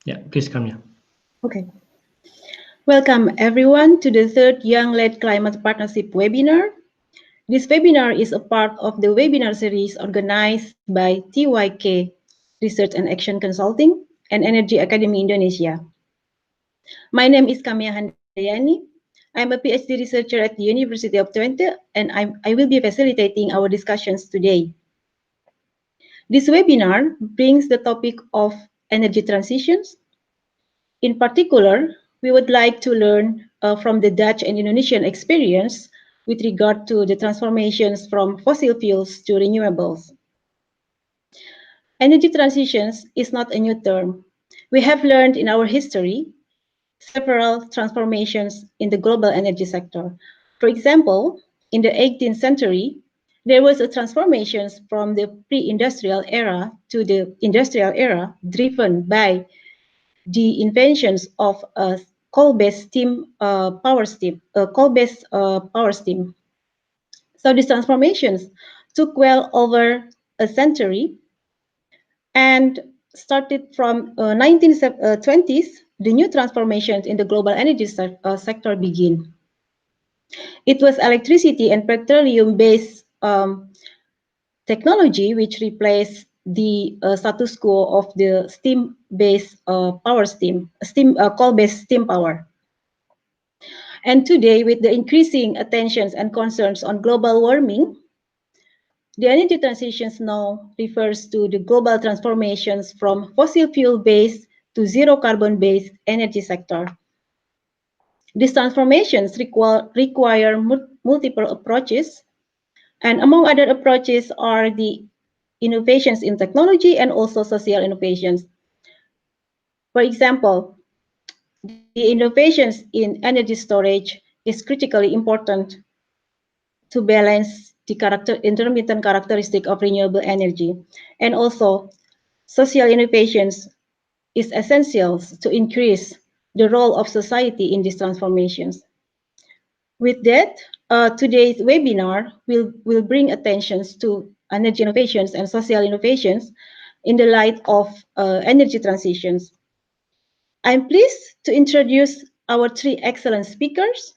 Yeah, please come here. Okay. Welcome everyone to the third Young-led Climate Partnership webinar. This webinar is a part of the webinar series organized by TYK Research and Action Consulting and Energy Academy Indonesia. My name is Kamia Handayani. I'm a PhD researcher at the University of Twente, and I will be facilitating our discussions today. This webinar brings the topic of energy transitions. In particular, we would like to learn from the Dutch and Indonesian experience with regard to the transformations from fossil fuels to renewables. Energy transitions is not a new term. We have learned in our history several transformations in the global energy sector. For example, in the 18th century, there was a transformation from the pre-industrial era to the industrial era driven by the inventions of coal-based steam power steam. So these transformations took well over a century and started from 1920s. The new transformations in the global energy sector begin. It was electricity and petroleum-based technology which replaced the status quo of the steam-based coal-based steam power. And today, with the increasing attentions and concerns on global warming, the energy transitions now refers to the global transformations from fossil fuel-based to zero carbon-based energy sector. These transformations require multiple approaches, and among other approaches are the innovations in technology and also social innovations. For example, the innovations in energy storage is critically important to balance the intermittent characteristic of renewable energy. And also, social innovations is essential to increase the role of society in these transformations. With that, today's webinar will bring attention to energy innovations and social innovations in the light of energy transitions. I'm pleased to introduce our three excellent speakers.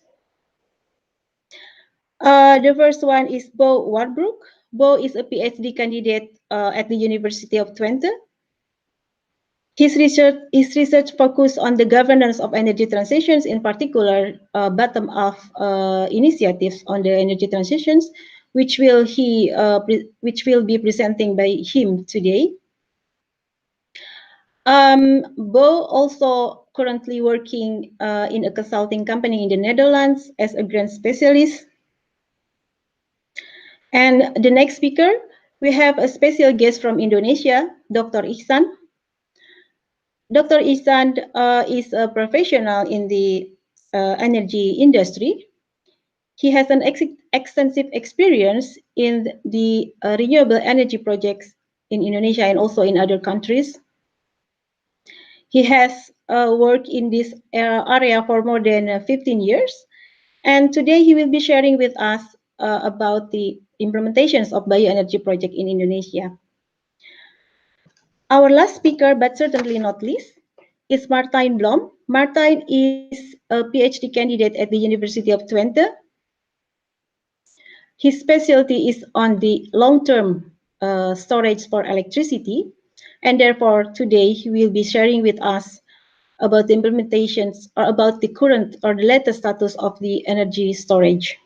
The first one is Bo Warbrook. Bo is a PhD candidate at the University of Twente. His research focused on the governance of energy transitions, in particular bottom-up initiatives on the energy transitions, which will be presenting by him today. Bo also currently working in a consulting company in the Netherlands as a grant specialist. And the next speaker, we have a special guest from Indonesia, Dr. Ihsan. Dr. Ihsan is a professional in the energy industry. He has an extensive experience in the renewable energy projects in Indonesia and also in other countries. He has worked in this area for more than 15 years. And today he will be sharing with us about the implementations of bioenergy project in Indonesia. Our last speaker, but certainly not least, is Martijn Blom. Martijn is a PhD candidate at the University of Twente. His specialty is on the long-term storage for electricity, and therefore today he will be sharing with us about the implementations or about the current or the latest status of the energy storage.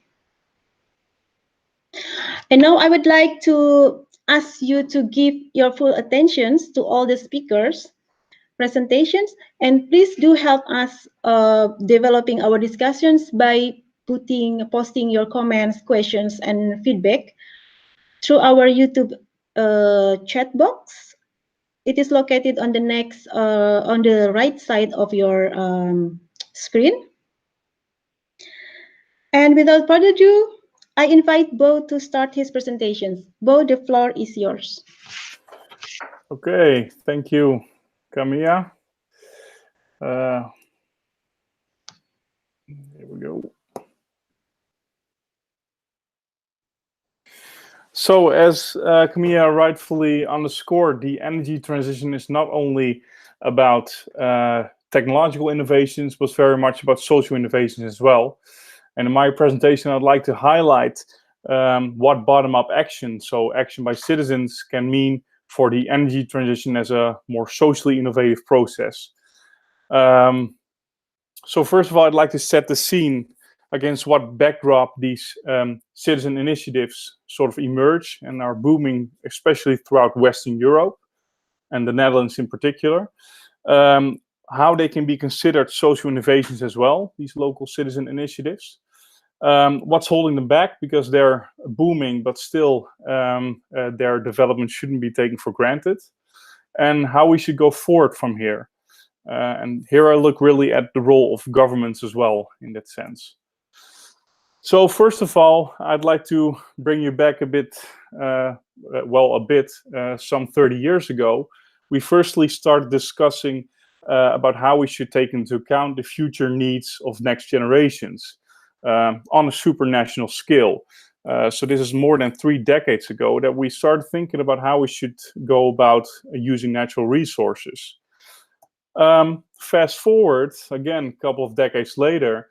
And now I would like to ask you to give your full attention to all the speakers' presentations, and please do help us developing our discussions by posting your comments, questions, and feedback through our YouTube chat box. It is located on the right side of your screen. And without further ado, I invite Bo to start his presentations. Bo, the floor is yours. Okay, thank you, Camilla. Here we go. So, as Camilla rightfully underscored, the energy transition is not only about technological innovations, but very much about social innovations as well. And in my presentation, I'd like to highlight what bottom-up action, so action by citizens, can mean for the energy transition as a more socially innovative process. So first of all, I'd like to set the scene against what backdrop these citizen initiatives sort of emerge and are booming, especially throughout Western Europe and the Netherlands in particular. How they can be considered social innovations as well, these local citizen initiatives. What's holding them back, because they're booming, but still their development shouldn't be taken for granted. And how we should go forward from here. And here I look really at the role of governments as well in that sense. So first of all, I'd like to bring you back a bit, some 30 years ago. We firstly started discussing about how we should take into account the future needs of next generations on a supranational scale. So this is more than 3 decades ago that we started thinking about how we should go about using natural resources. Fast forward, again, a couple of decades later,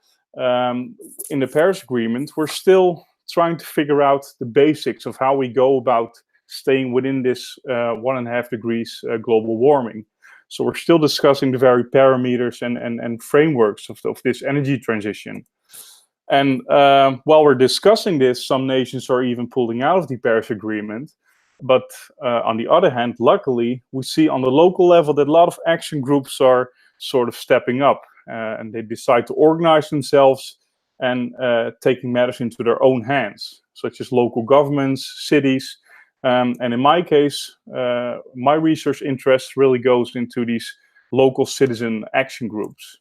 in the Paris Agreement, we're still trying to figure out the basics of how we go about staying within this 1.5 degrees global warming. So we're still discussing the very parameters and frameworks of this energy transition. And while we're discussing this, some nations are even pulling out of the Paris Agreement. But on the other hand, luckily, we see on the local level that a lot of action groups are sort of stepping up, and they decide to organize themselves and taking matters into their own hands, such as local governments, cities. And in my case, my research interest really goes into these local citizen action groups.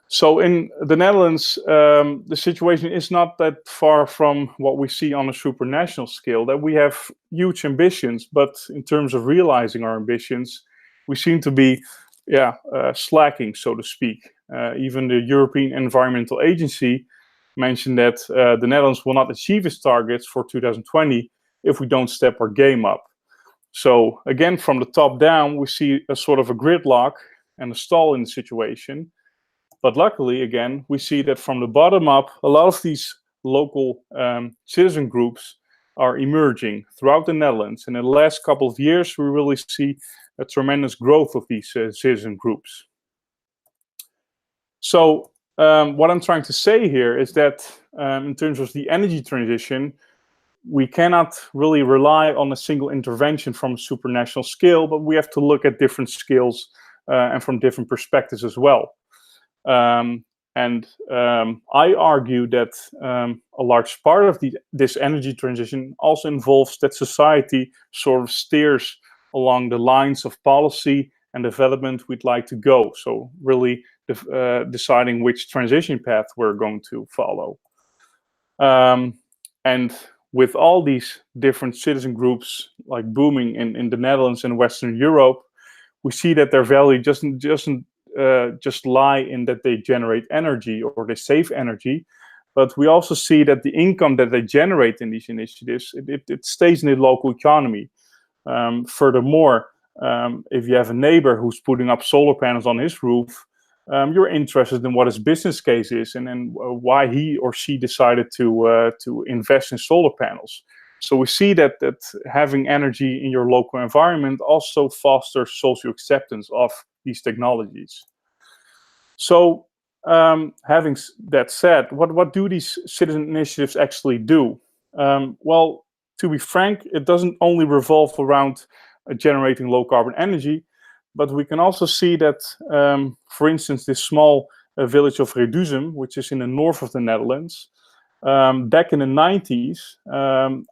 So in the Netherlands, the situation is not that far from what we see on a supranational scale, that we have huge ambitions, but in terms of realizing our ambitions, we seem to be slacking, so to speak. Even the European Environmental Agency mentioned that the Netherlands will not achieve its targets for 2020 if we don't step our game up. So again, from the top down, we see a sort of a gridlock and a stall in the situation. But luckily, again, we see that from the bottom up, a lot of these local citizen groups are emerging throughout the Netherlands. And in the last couple of years, we really see a tremendous growth of these citizen groups. So what I'm trying to say here is that in terms of the energy transition, we cannot really rely on a single intervention from a supranational scale, but we have to look at different scales and from different perspectives as well. I argue that a large part of this energy transition also involves that society sort of steers along the lines of policy and development we'd like to go. So really deciding which transition path we're going to follow. And with all these different citizen groups like booming in the Netherlands and Western Europe, we see that their value doesn't just lie in that they generate energy or they save energy, but we also see that the income that they generate in these initiatives, it stays in the local economy. Furthermore, if you have a neighbor who's putting up solar panels on his roof, you're interested in what his business case is and why he or she decided to invest in solar panels. So we see that having energy in your local environment also fosters social acceptance of these technologies. So having that said, what do these citizen initiatives actually do? Well, to be frank, it doesn't only revolve around generating low carbon energy, but we can also see that, for instance, this small village of Reduzum, which is in the north of the Netherlands, back in the 90s,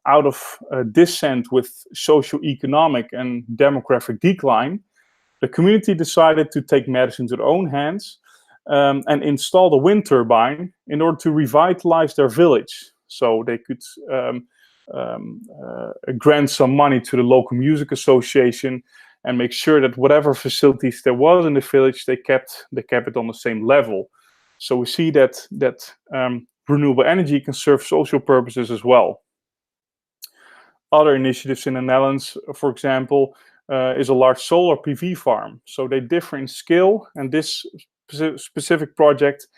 out of dissent with socio-economic and demographic decline, the community decided to take matters into their own hands and install a wind turbine in order to revitalize their village. So they could grant some money to the local music association and make sure that whatever facilities there was in the village, they kept it on the same level. So we see that renewable energy can serve social purposes as well. Other initiatives in the Netherlands, for example, is a large solar PV farm. So they differ in scale, and this specific project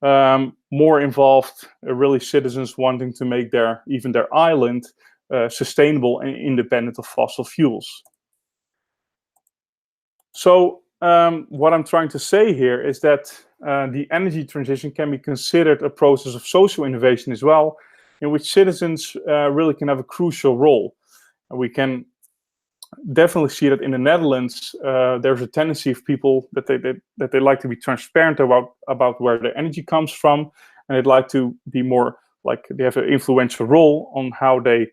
more involved really citizens wanting to make even their island sustainable and independent of fossil fuels. So what I'm trying to say here is that the energy transition can be considered a process of social innovation as well, in which citizens really can have a crucial role. And we can definitely see that in the Netherlands, there's a tendency of people that they like to be transparent about where their energy comes from, and they'd like to be more like they have an influential role on how they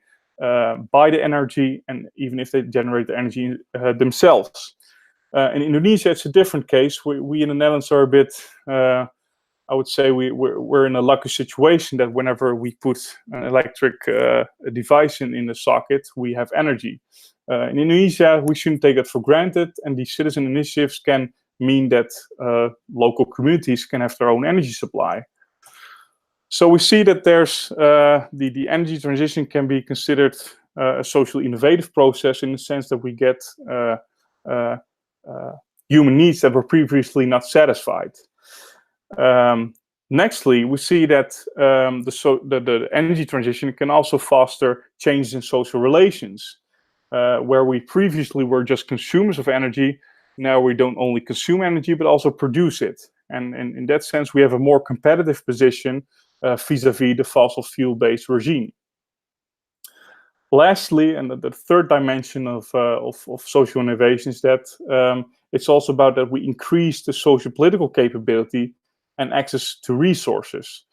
buy the energy, and even if they generate the energy themselves. In Indonesia, it's a different case. We in the Netherlands are a bit, I would say, we're in a lucky situation that whenever we put an electric device in the socket, we have energy. In Indonesia, we shouldn't take it for granted, and these citizen initiatives can mean that local communities can have their own energy supply. So we see that there's the energy transition can be considered a socially innovative process in the sense that we get human needs that were previously not satisfied. Nextly, we see that the energy transition can also foster changes in social relations. Where we previously were just consumers of energy, now we don't only consume energy, but also produce it. And in that sense, we have a more competitive position vis-a-vis the fossil fuel-based regime. Lastly, and the third dimension of social innovation is that it's also about that we increase the social political capability and access to resources.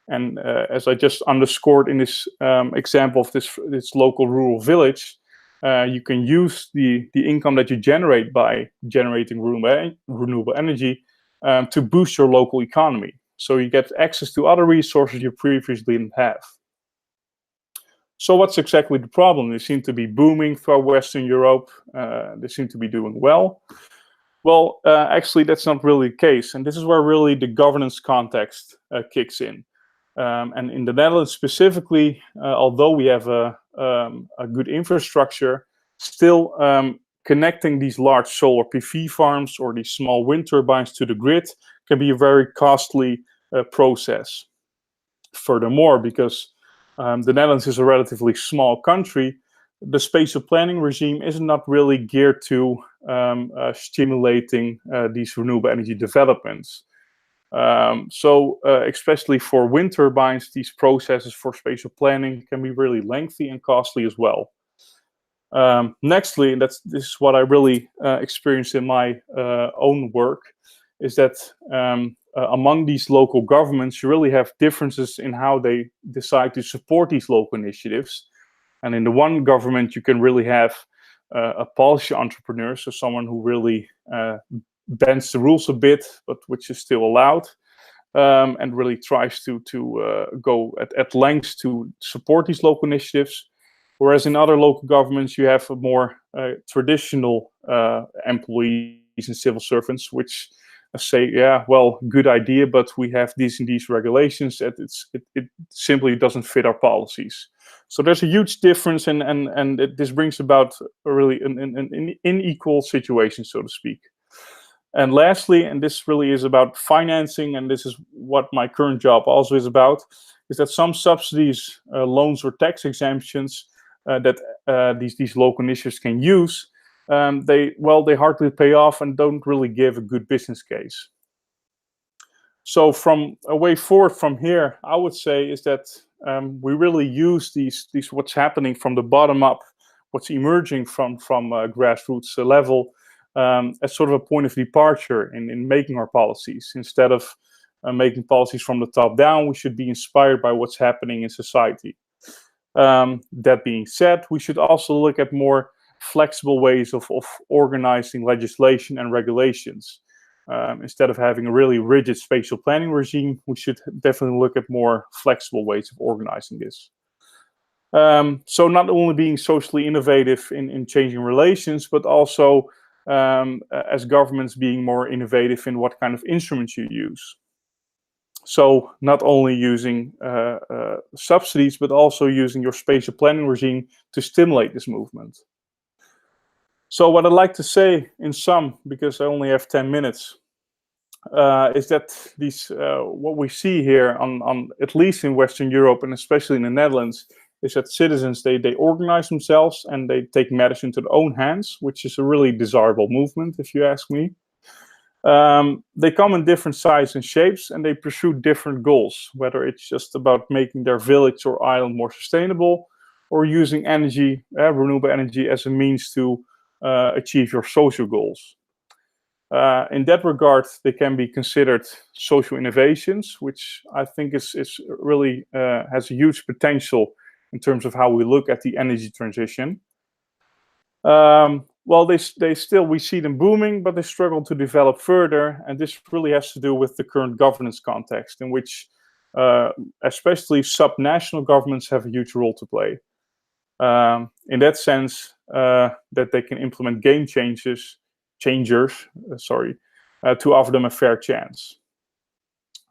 And as I just underscored in this example of this local rural village, you can use the income that you generate by generating renewable energy to boost your local economy. So you get access to other resources you previously didn't have. So what's exactly the problem? They seem to be booming throughout Western Europe. They seem to be doing well. Well, actually, that's not really the case. And this is where really the governance context kicks in. And in the Netherlands specifically, although we have a good infrastructure, still connecting these large solar PV farms or these small wind turbines to the grid can be a very costly process. Furthermore, because the Netherlands is a relatively small country, the spatial planning regime is not really geared to stimulating these renewable energy developments. So especially for wind turbines, these processes for spatial planning can be really lengthy and costly as well. Nextly, and this is what I really experienced in my own work, is that among these local governments, you really have differences in how they decide to support these local initiatives. And in the one government, you can really have a policy entrepreneur, so someone who really bends the rules a bit, but which is still allowed, and really tries to go at lengths to support these local initiatives. Whereas in other local governments, you have a more traditional employees and civil servants, which say, yeah, well, good idea, but we have these and these regulations that it simply doesn't fit our policies. So there's a huge difference, and this brings about a really an unequal situation, so to speak. And lastly, and this really is about financing, and this is what my current job also is about, is that some subsidies, loans or tax exemptions that these local initiatives can use, they hardly pay off and don't really give a good business case. So from a way forward from here, I would say is that we really use these what's happening from the bottom up, what's emerging from grassroots level, as sort of a point of departure in making our policies. Instead of making policies from the top down, we should be inspired by what's happening in society. That being said, we should also look at more flexible ways of organizing legislation and regulations. Instead of having a really rigid spatial planning regime, we should definitely look at more flexible ways of organizing this. So not only being socially innovative in changing relations, but also as governments being more innovative in what kind of instruments you use. So not only using subsidies, but also using your spatial planning regime to stimulate this movement. So what I'd like to say in sum, because I only have 10 minutes, is that these what we see here on at least in Western Europe and especially in the Netherlands is that citizens they organize themselves and they take matters into their own hands, which is a really desirable movement if you ask me. They come in different sizes and shapes and they pursue different goals, whether it's just about making their village or island more sustainable or using energy, renewable energy as a means to achieve your social goals. In that regard, they can be considered social innovations, which I think is really has a huge potential in terms of how we look at the energy transition. Well, they still, we see them booming, but they struggle to develop further. And this really has to do with the current governance context in which especially subnational governments have a huge role to play. In that sense, that they can implement game changers, to offer them a fair chance.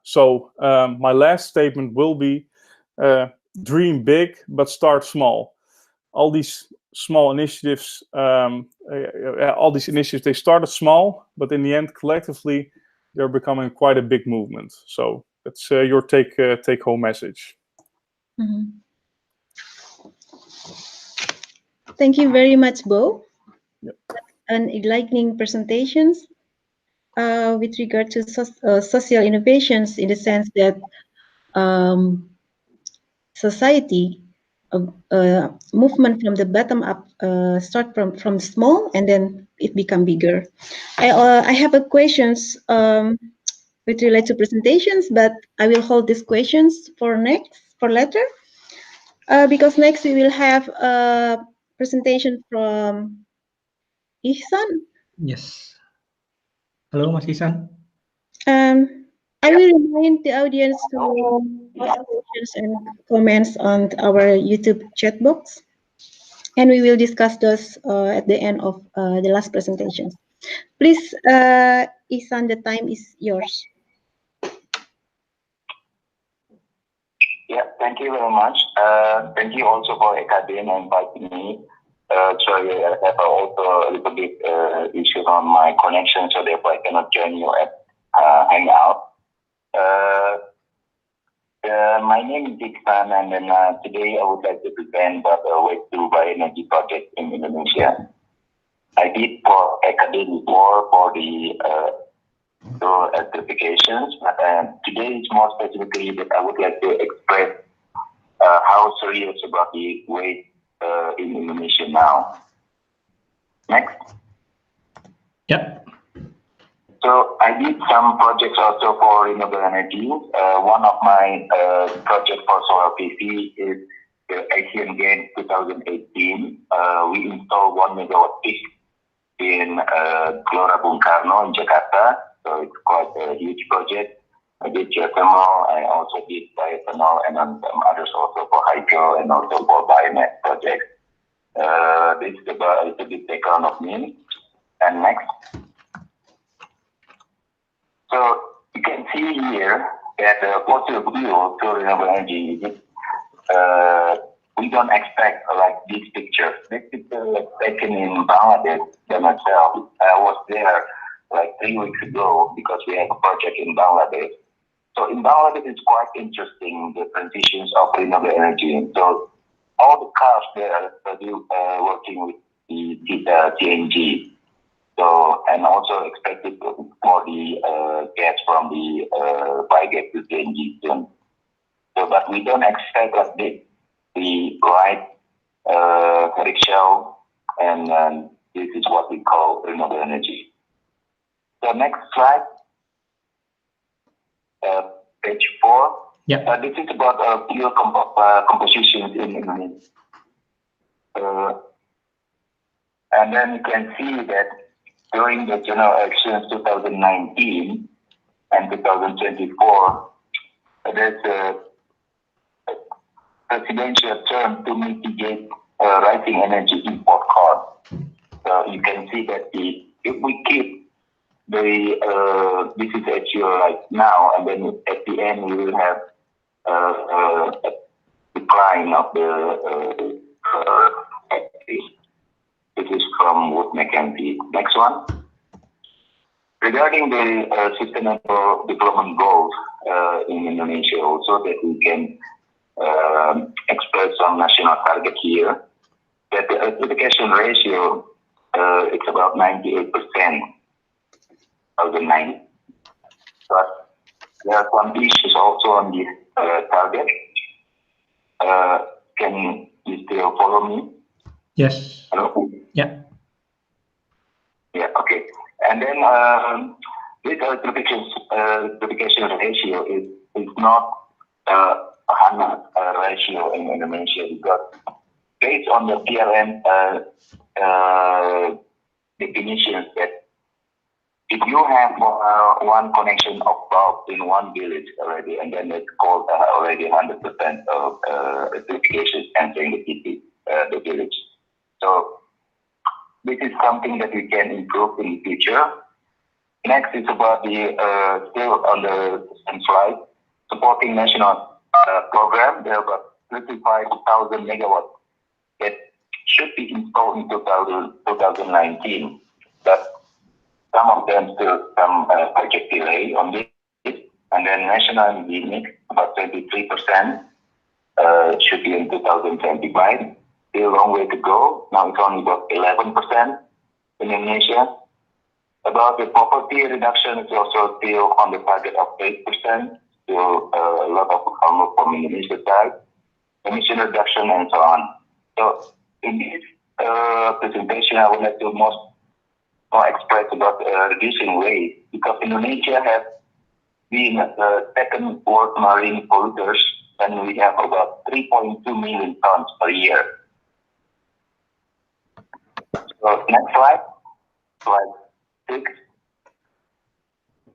So my last statement will be, dream big, but start small. All these small initiatives, they started small, but in the end, collectively, they're becoming quite a big movement. So that's your take-home message. Mm-hmm. Thank you very much, Bo. Yep. An enlightening presentations with regard to social innovations in the sense that society movement from the bottom up start from small and then it become bigger. I have a questions with relate to presentations, but I will hold these questions for later because next we will have a presentation from Ihsan. Yes. Hello, Mas Isan. I will remind the audience to post questions and comments on our YouTube chat box, and we will discuss those at the end of the last presentation. Please, Ihsan, the time is yours. Yeah, thank you very much. Thank you also for Ekadin inviting me. Sorry, I have also a little bit issues on my connection, so therefore I cannot join you at Hangout. My name is Iksan, and then today I would like to present about the waste to bioenergy project in Indonesia. I did for Ekadin before for the certifications, but today is more specifically that I would like to express how serious about the waste in Indonesia now. Next. Yep. So I did some projects also for renewable energy. One of my projects for solar PV is the Asian Games 2018. We installed 1 megawatt peak in Gelora Bung Karno in Jakarta. So it's quite a huge project. I did geothermal, I also did bioethanol, and some others also for hydro and also for biomass projects. This is a bit background of me. And next. So you can see here that fossil fuel to renewable energy, we don't expect like this picture. This picture was taken in Bangladesh by myself. I was there like 3 weeks ago because we have a project in Bangladesh. So in Bangladesh, it's quite interesting, the transitions of renewable energy. So all the cars there are working with the CNG. So, and also expected for the gas from the biogas to CNG soon. So, but we don't expect like this. The light rickshaw, and this is what we call renewable energy. So next slide, page 4. Yeah. This is about fuel composition in Indonesia. And then you can see that during the general elections 2019 and 2024, there's a presidential term to mitigate rising energy import costs. So you can see that if we keep this is actually like now, and then at the end we will have a decline of the factories. This is from Wood Mackenzie. Next one. Regarding the sustainable development goals in Indonesia, also that we can express some national target here, that the electrification ratio it's about 98%, 2009. But there are some issues also on this target. Can you still follow me? Yes. Hello? Yeah. Yeah, okay. And then this electrification ratio is not a 100 ratio in Indonesia, because based on the PLN definitions, that if you have one connection of bulb in one village already, and then it's called already 100% of electrification entering the village. So this is something that we can improve in the future. Next is about the still on the same slide, supporting national program. There are about 35,000 megawatts that should be installed in 2019, but some of them still some project delay on this. And then national mix about 23% should be in 2025. Still a long way to go. Now it's only about 11% in Indonesia. About the poverty reduction, it's also still on the target of 8%. Still a lot of homework from Indonesia side. Emission reduction and so on. So in this presentation, I would like to more express about reducing waste, because Indonesia has been the second world marine polluters, and we have about 3.2 million tons per year. So next slide, slide 6.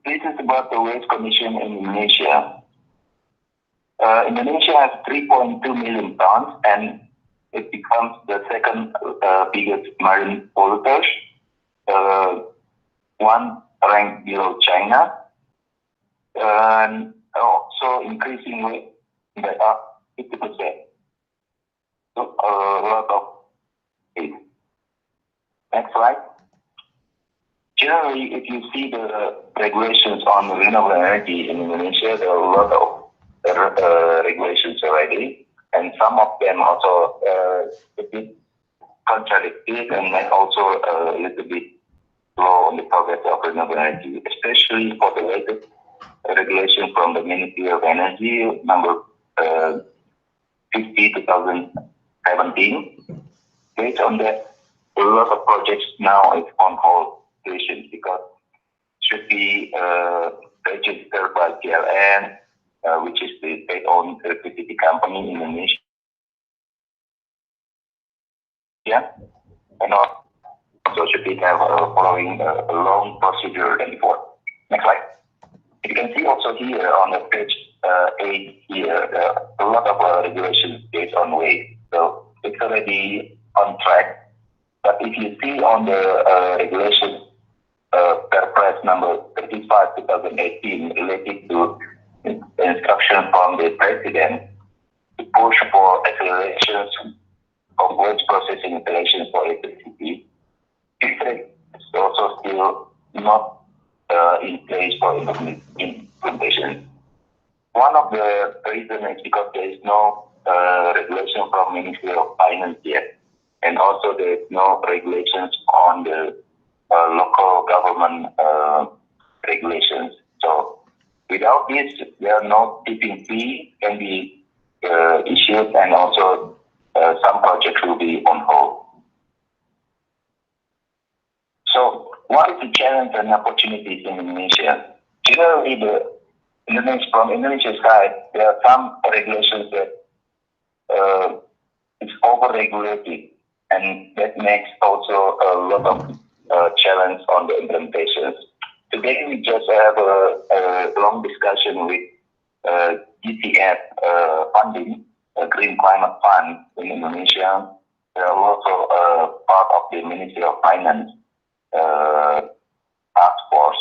This is about the waste condition in Indonesia. Indonesia has 3.2 million tons, and it becomes the second biggest marine polluters. One ranked below China, and also increasing by up 50%. So a lot of it. Next slide. Generally, if you see the regulations on renewable energy in Indonesia, there are a lot of regulations already, and some of them also a bit contradictory, and then also a little bit low on the progress of renewable energy, especially for the latest regulation from the Ministry of Energy, number 50 2017. Based on that, a lot of projects now is on hold because should be registered by PLN, which is the state-owned electricity company in Indonesia. Yeah, and also should be have following a long procedure than before. Next slide. You can see also here on the page 8 here, a lot of regulations based on waste. So it's already on track. But if you see on the regulation press number 35 2018 related to instruction from the president to push for accelerations of waste processing installations for electricity, it's also still not in place for implementation. One of the reasons is because there is no regulation from Ministry of Finance yet, and also there is no regulations on the local government regulations. So without this, there are no tipping fee can be issued, and also some projects will be on hold. So what is the challenge and opportunities in Indonesia? Generally, from Indonesia's side, there are some regulations that it's over-regulated, and that makes also a lot of challenge on the implementations. Today, we just have a long discussion with GCF funding, a Green Climate Fund in Indonesia. They are also part of the Ministry of Finance task force.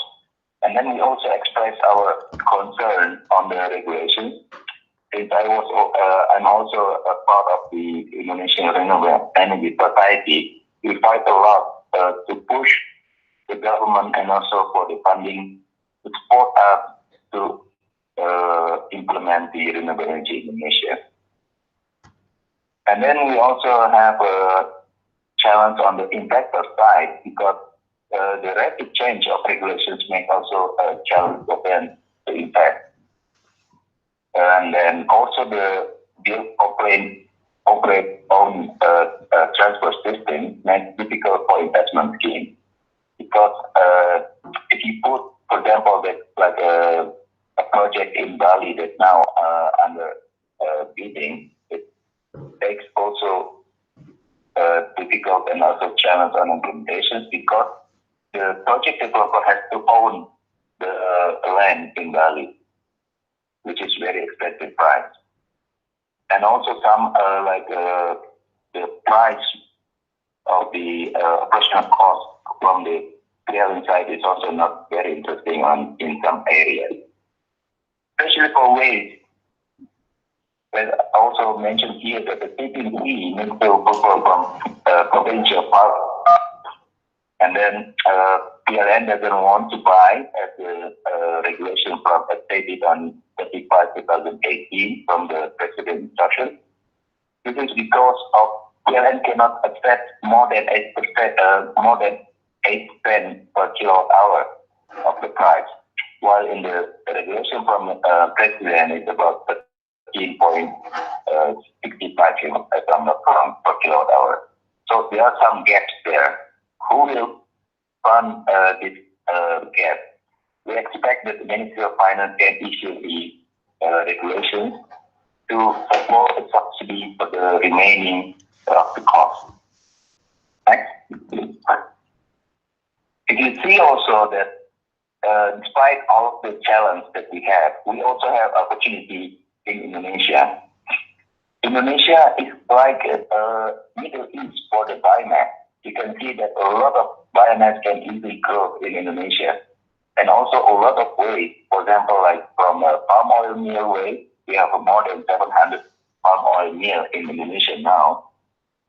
And then we also expressed our concern on the regulations. Since I'm also a part of the Indonesian Renewable Energy Society, we fight a lot to push the government and also for the funding to support us to implement the renewable energy in Indonesia. And then we also have a challenge on the investor side, because the rapid change of regulations make also a challenge for them to invest. And then also the build, operate own transport system makes it difficult for investment scheme. Because if you put, for example, that like a project in Bali that's now under bidding, it takes also difficult and also challenge on implementations, because the project developer has to own the land in Bali, which is very expensive price. And also some the price of the operational cost from the clearing side is also not very interesting in some areas, especially for waste. But also mentioned here that the TPP needs to perform from provincial power, and then PLN doesn't want to buy as the regulation from stated on 35/2018 from the President instruction. This is because of PLN cannot accept more than 8%, more than 8 cents per kilowatt hour of the price, while in the regulation from President it's about 13.65 if I'm not wrong per kilowatt hour. So there are some gaps there. Who will fund this gap? We expect that the Ministry of Finance can issue the regulations to support the subsidy for the remaining of the cost. Next. If you see also that despite all of the challenge that we have, we also have opportunity in Indonesia. Indonesia is like a Middle East for the biomass. You can see that a lot of biomass can easily grow in Indonesia. And also a lot of waste, for example, like from a palm oil meal waste, we have more than 700 palm oil meal in Indonesia now.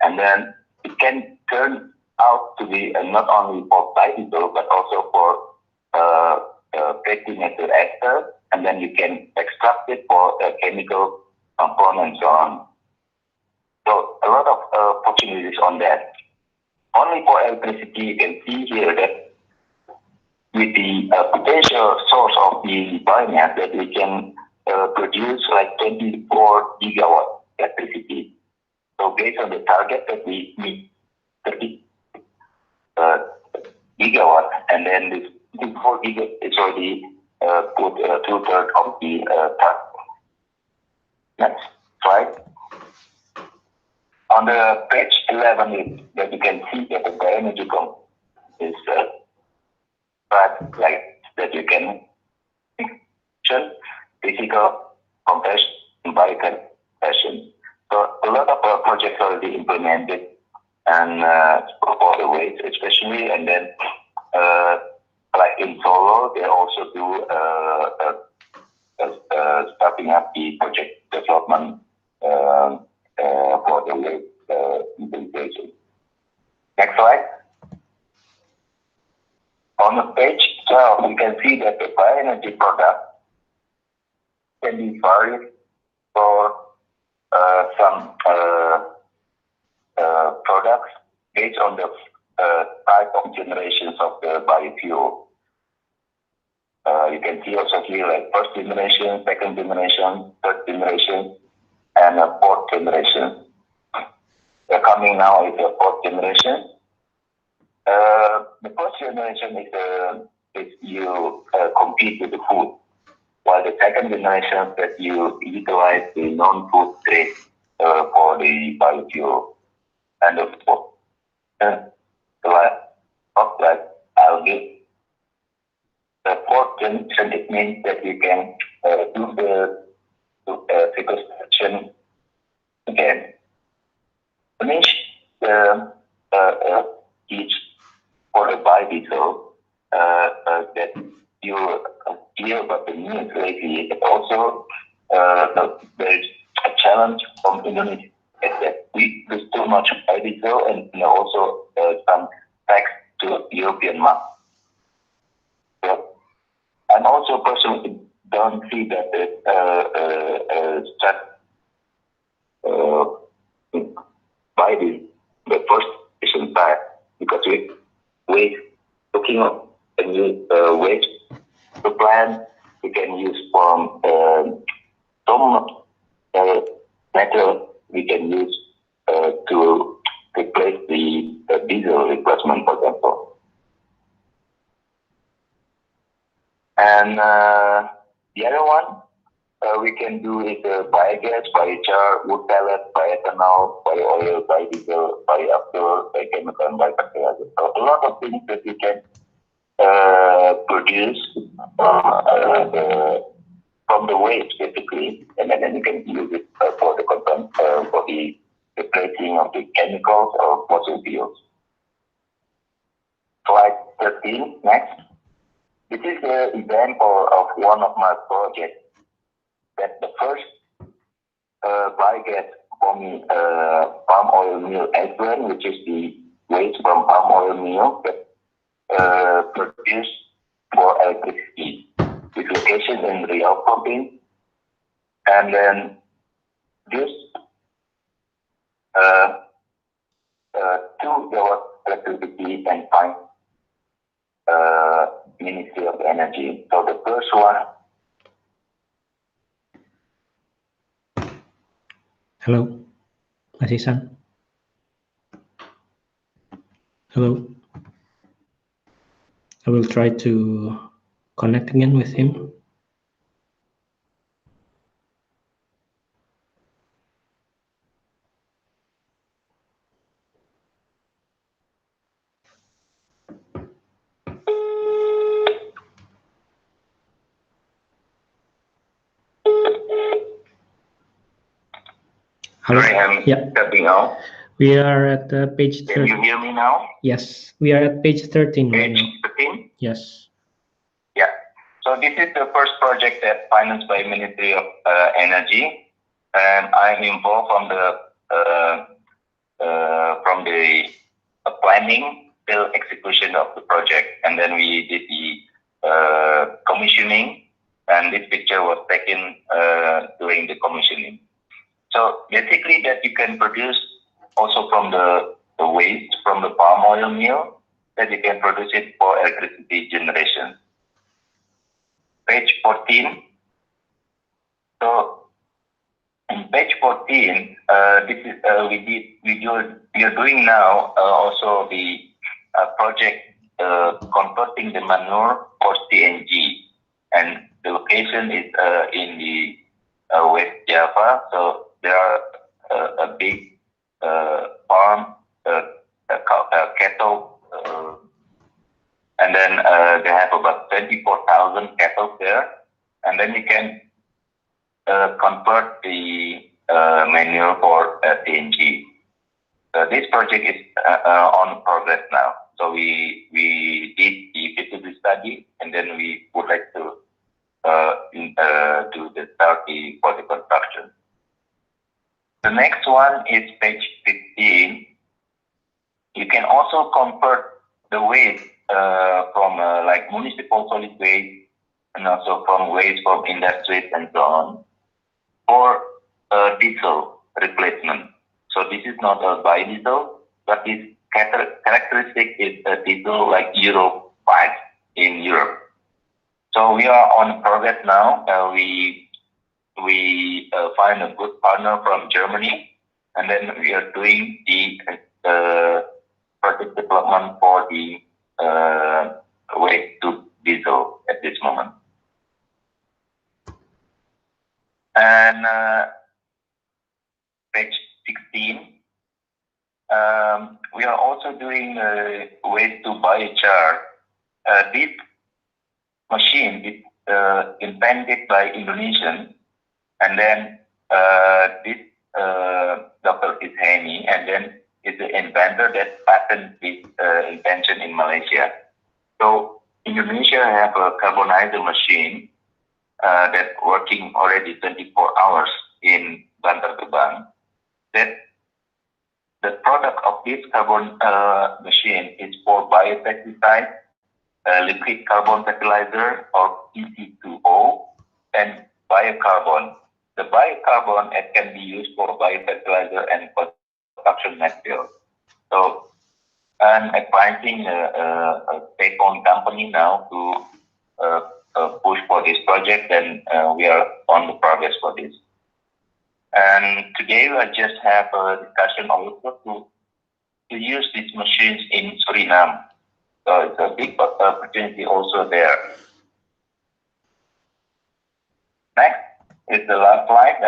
And then it can turn out to be not only for biodiesel, but also for fatty acid ester, and then you can extract it for chemical components and so on. So a lot of opportunities on that. Only for electricity, you can see here that with the potential source of the biomass that we can produce like 24 gigawatt electricity. So based on the target that we need 30 gigawatt, and then this 24 gigawatt is already put 2/3 of the target. Next slide. On the page 11, that you can see that the bioenergy is like that you can mention physical compression and bioconversion. So a lot of projects already implemented and for the waste especially, and then like in Solo, they also do starting up the project development for the waste implementation. Next slide. On the page 12, you can see that the bioenergy product can be varied for some products based on the type of generations of the biofuel. You can see also here like first generation, second generation, third generation, and a fourth generation. Coming now is the fourth generation. The first generation is you compete with the food, while the second generation that you utilize the non-food grade for the biofuel, and the fourth, like algae. The fourth generation, it means that you can do the sequestration again. Finish the each for the biodiesel that you hear about the news lately, but also there's a challenge from Indonesia that there's too much biodiesel and also some tax to European market. So, and also personally don't see that by the first station side, because we looking at a new waste to plan, we can use from some metal we can use to replace the diesel replacement, for example. And the other one we can do is biogas, biochar, wood pellet, bioethanol, bio-oil, biodiesel, biofuel, biochemical, and biofertilizer. So a lot of things that we can produce from the waste, basically, and then you can use it for the replacing of the chemicals or fossil fuels. Slide 13, next. This is an example of one of my projects. That the first biogas from palm oil mill effluent, which is the waste from palm oil mill that produced for electricity, with location in Riau province, and then this 2 gigawatt electricity and 5 Ministry of Energy. So the first one. Hello, Mas Isan. Hello. I will try to connect again with him. Hello. Sorry, I'm stepping out. We are at page 13. Can you hear me now? Yes, we are at page 13 right now. Page 13? Yes. Yeah. So this is the first project that financed by Ministry of Energy, and I'm involved from the planning till execution of the project, and then we did the commissioning, and this picture was taken during the commissioning. So basically, that you can produce also from the waste from the palm oil mill, that you can produce it for electricity generation. Page 14. So in page 14, this is we are doing now also the project converting the manure for CNG, and the location is in the West Java. So there are a big farm, cattle, and then they have about 24,000 cattle there, and then you can convert the manure for CNG. This project is on progress now. So we did the feasibility study, and then we would like to do for the construction. The next one is page 15. You can also convert the waste from like municipal solid waste, and also from waste from industries and so on, for diesel replacement. So this is not a biodiesel, but its characteristic is a diesel like Euro 5 in Europe. So we are on progress now. We find a good partner from Germany, and then we are doing the project development for the waste to diesel at this moment. And page 16, we are also doing waste to biochar. This machine is invented by Indonesian, and then this Dr. Ishani, and then is the inventor that patented this invention in Malaysia. So Indonesia have a carbonizer machine that working already 24 hours in Bantar Gebang. That the product of this carbon machine is for biopesticide, liquid carbon fertilizer or EC2O, and biocarbon. The biocarbon it can be used for biofertilizer and construction material. So I'm advising a state-owned company now to push for this project, and we are on the progress for this. And today I just have a discussion also to use these machines in Suriname. So it's a big opportunity also there. Next is the last slide.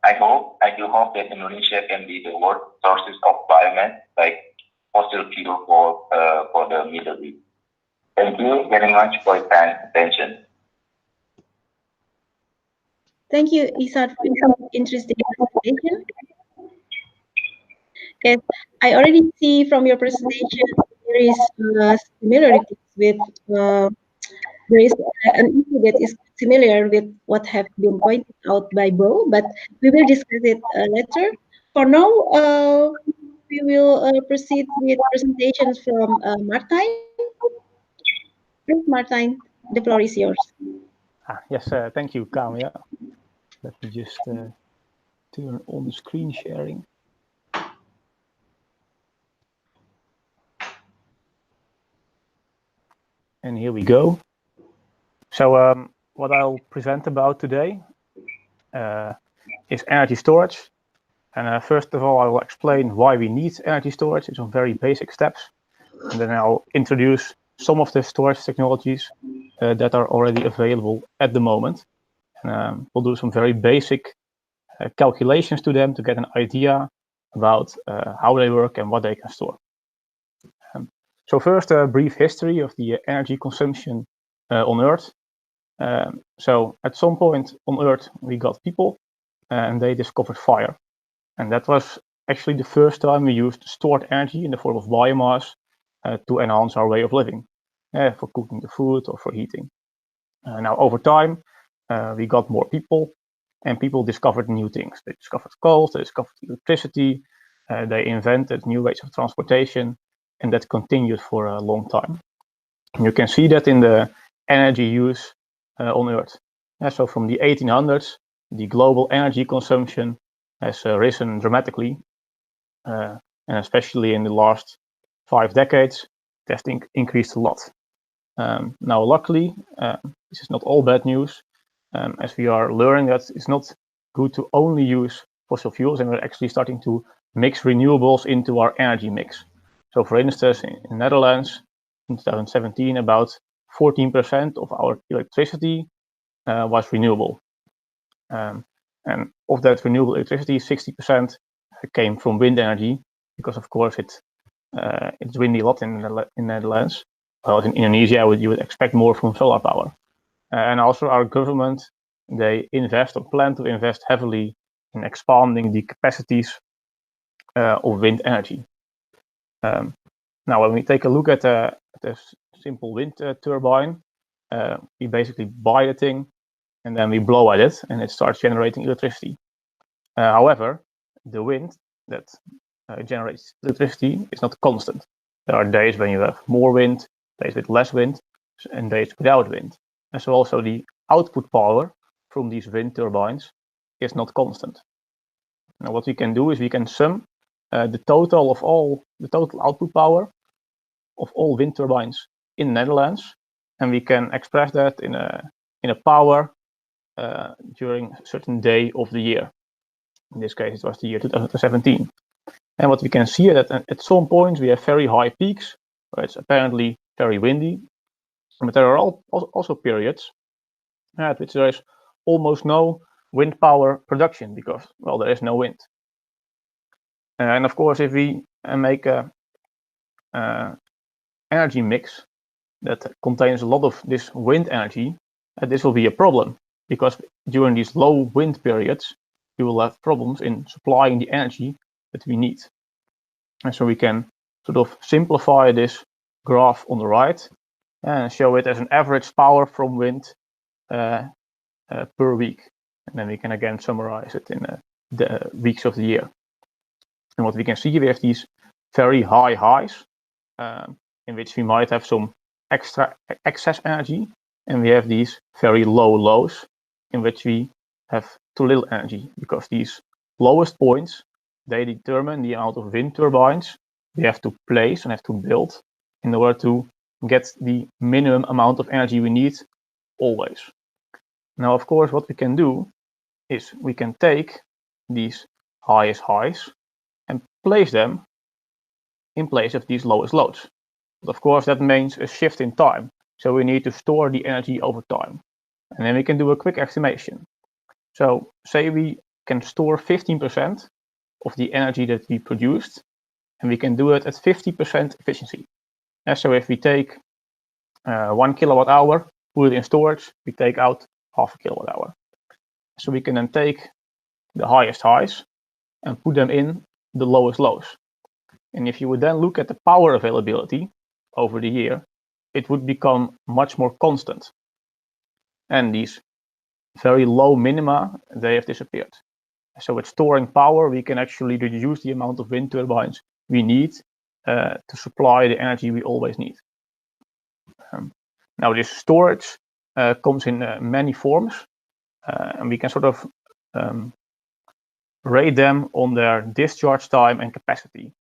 I do hope that Indonesia can be the world sources of biomass, like fossil fuel for the Middle East. Thank you very much for your time and attention. Thank you, Isat, for your interesting presentation. Yes, I already see from your presentation there is similarities with there is an issue that is similar with what have been pointed out by Bo, but we will discuss it later. For now, we will proceed with presentations from Martijn. Please, Martijn, the floor is yours. Yes, thank you, Kamia. Let me just turn on the screen sharing. And here we go. So what I'll present about today is energy storage. And first of all, I will explain why we need energy storage in some very basic steps. And then I'll introduce some of the storage technologies that are already available at the moment. And we'll do some very basic calculations to them to get an idea about how they work and what they can store. So first, a brief history of the energy consumption on Earth. So at some point on Earth, we got people and they discovered fire. And that was actually the first time we used stored energy in the form of biomass to enhance our way of living, for cooking the food or for heating. Now over time, we got more people and people discovered new things. They discovered coal, they discovered electricity, they invented new ways of transportation, and that continued for a long time. And you can see that in the energy use on Earth. So from the 1800s, the global energy consumption has risen dramatically, and especially in the last 5 decades, it has increased a lot. Now, luckily, this is not all bad news, as we are learning that it's not good to only use fossil fuels, and we're actually starting to mix renewables into our energy mix. So, for instance, in the Netherlands, in 2017, about 14% of our electricity was renewable. And of that renewable electricity, 60% came from wind energy, because of course it's windy a lot in the Netherlands. Well, in Indonesia, you would expect more from solar power. And also our government, they invest or plan to invest heavily in expanding the capacities of wind energy. Now, when we take a look at this simple wind turbine, we basically buy the thing and then we blow at it and it starts generating electricity. However, the wind that generates electricity is not constant. There are days when you have more wind, days with less wind, and days without wind. And so also the output power from these wind turbines is not constant. Now what we can do is we can sum the total output power of all wind turbines in the Netherlands, and we can express that in a power during a certain day of the year. In this case, it was the year 2017. And what we can see is that at some points we have very high peaks, where it's apparently very windy, but there are also periods at which there is almost no wind power production because, well, there is no wind. And of course, if we make a energy mix that contains a lot of this wind energy, this will be a problem, because during these low wind periods, we will have problems in supplying the energy that we need. And so we can sort of simplify this graph on the right and show it as an average power from wind per week. And then we can again summarize it in the weeks of the year. And what we can see, we have these very high highs, in which we might have some excess energy, and we have these very low lows, in which we have too little energy, because these lowest points, they determine the amount of wind turbines we have to place and have to build in order to get the minimum amount of energy we need always. Now, of course, what we can do is we can take these highest highs and place them in place of these lowest loads. But of course, that means a shift in time. So we need to store the energy over time. And then we can do a quick estimation. So say we can store 15% of the energy that we produced, and we can do it at 50% efficiency. And so if we take 1 kilowatt hour, put it in storage, we take out half a kilowatt hour. So we can then take the highest highs and put them in the lowest lows. And if you would then look at the power availability over the year, it would become much more constant. And these very low minima, they have disappeared. So with storing power, we can actually reduce the amount of wind turbines we need to supply the energy we always need. Now this storage comes in many forms, and we can sort of rate them on their discharge time and capacity.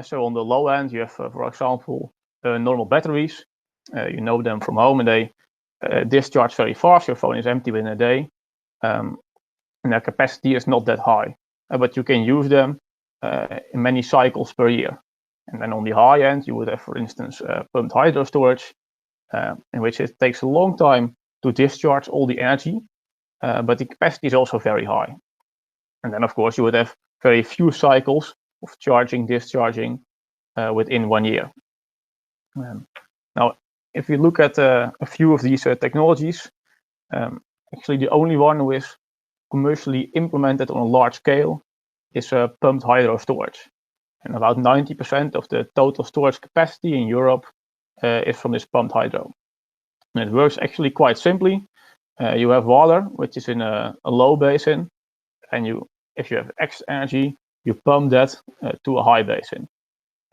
So on the low end, you have, for example, normal batteries. You know them from home, and they discharge very fast. Your phone is empty within a day, and their capacity is not that high. But you can use them in many cycles per year. And then on the high end, you would have, for instance, pumped hydro storage, in which it takes a long time to discharge all the energy, but the capacity is also very high. And then, of course, you would have very few cycles of charging, discharging within 1 year. Now, if we look at a few of these technologies, actually the only one who is commercially implemented on a large scale is pumped hydro storage. And about 90% of the total storage capacity in Europe is from this pumped hydro. And it works actually quite simply. You have water, which is in a low basin, and if you have extra energy, you pump that to a high basin.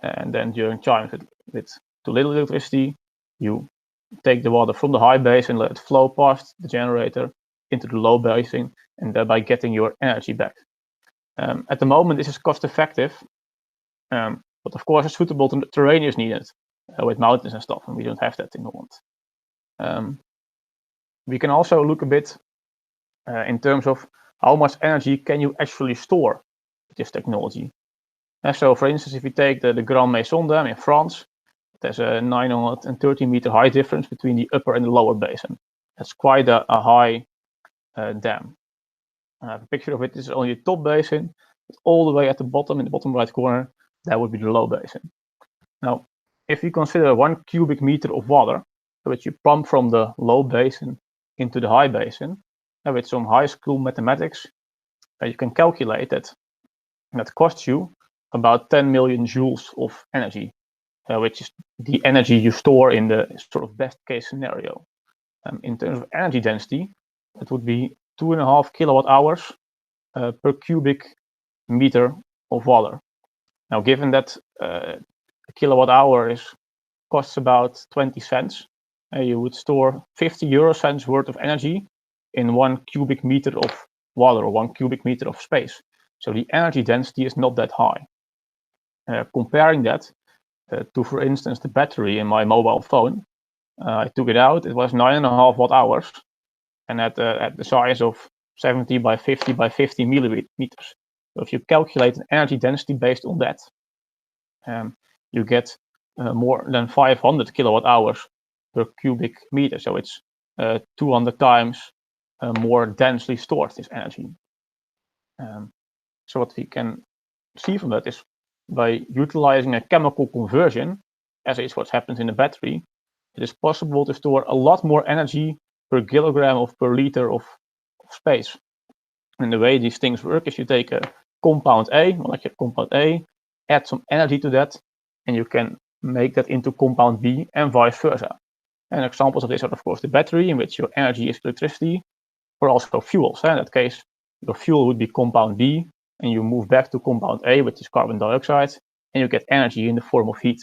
And then during times with too little electricity, you take the water from the high basin, let it flow past the generator into the low basin, and thereby getting your energy back. At the moment, this is cost effective, but of course, a suitable terrain is needed with mountains and stuff, and we don't have that in Holland. We can also look a bit in terms of how much energy can you actually store with this technology. So, for instance, if you take the Grand Maison Dam in France, there's a 930 meter high difference between the upper and the lower basin. That's quite a high dam. I have a picture of it. This is only the top basin, but all the way at the bottom, in the bottom right corner, that would be the low basin. Now, if you consider 1 cubic meter of water, which you pump from the low basin into the high basin, with some high school mathematics, you can calculate that costs you about 10 million joules of energy, which is the energy you store in the sort of best case scenario. In terms of energy density, it would be 2.5 kilowatt hours per cubic meter of water. Now, given that a kilowatt hour costs about 20 cents, you would store 50 euro cents worth of energy in 1 cubic meter of water or 1 cubic meter of space. So the energy density is not that high. Comparing that to, for instance, the battery in my mobile phone, I took it out. It was 9.5 watt hours, and at the size of 70 by 50 by 50 millimeters. So if you calculate an energy density based on that, you get more than 500 kilowatt hours per cubic meter. So it's 200 times more densely stored, this energy. So what we can see from that is, by utilizing a chemical conversion, as is what happens in the battery, it is possible to store a lot more energy per kilogram or per liter of space. And the way these things work is you take a compound A, molecular compound A, add some energy to that, and you can make that into compound B and vice versa. And examples of this are, of course, the battery, in which your energy is electricity, or also fuels. In that case, your fuel would be compound B, and you move back to compound A, which is carbon dioxide, and you get energy in the form of heat.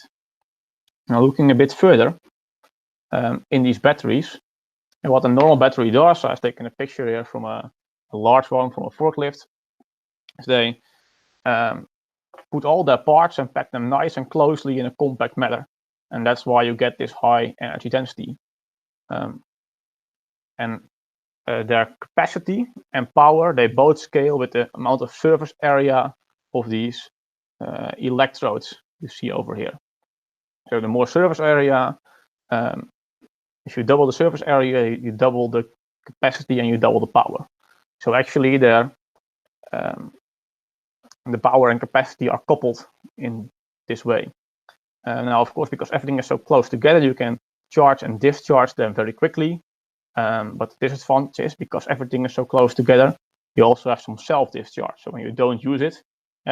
Now, looking a bit further in these batteries, and what a normal battery does, I've taken a picture here from a large one from a forklift, is they put all their parts and pack them nice and closely in a compact manner. And that's why you get this high energy density. Their capacity and power, they both scale with the amount of surface area of these electrodes you see over here. So the more surface area, if you double the surface area, you double the capacity and you double the power. So actually the power and capacity are coupled in this way. Now, of course, because everything is so close together, you can charge and discharge them very quickly. But the disadvantage is, because everything is so close together, you also have some self-discharge. So when you don't use it,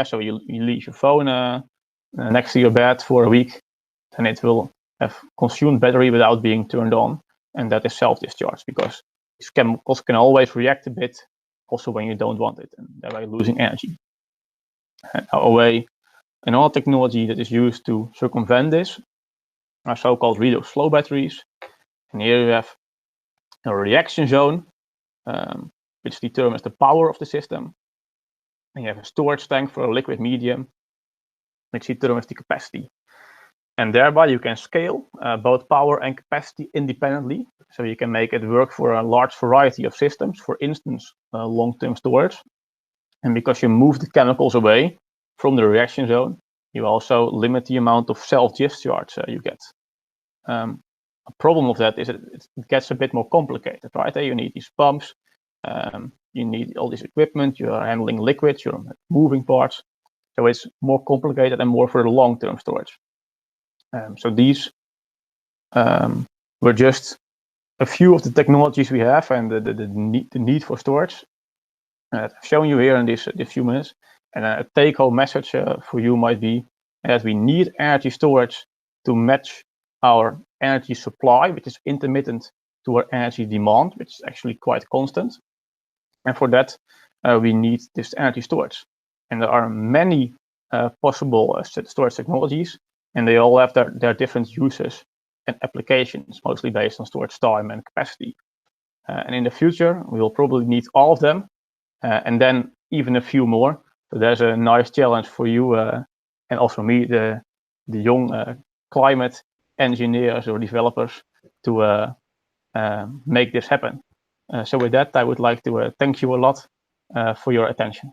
so you leave your phone next to your bed for a week, then it will have consumed battery without being turned on. And that is self-discharge, because these chemicals can always react a bit also when you don't want it, and thereby losing energy. Another technology that is used to circumvent this are so-called redox flow batteries. And here you have a reaction zone, which determines the power of the system. And you have a storage tank for a liquid medium, which determines the capacity. And thereby you can scale both power and capacity independently. So you can make it work for a large variety of systems, for instance, long-term storage. And because you move the chemicals away from the reaction zone, you also limit the amount of self-discharge you get. A problem of that is it gets a bit more complicated, right? You need these pumps, you need all this equipment, you're handling liquids, you're moving parts. So it's more complicated and more for the long-term storage. So these were just a few of the technologies we have and the need for storage. I've shown you here in this few minutes. And a take-home message for you might be that we need energy storage to match our energy supply, which is intermittent, to our energy demand, which is actually quite constant. And for that, we need this energy storage. And there are many possible storage technologies, and they all have their different uses and applications, mostly based on storage time and capacity. And in the future, we will probably need all of them, and then even a few more. So there's a nice challenge for you and also me, the young climate engineers or developers, to make this happen. So with that, I would like to thank you a lot for your attention.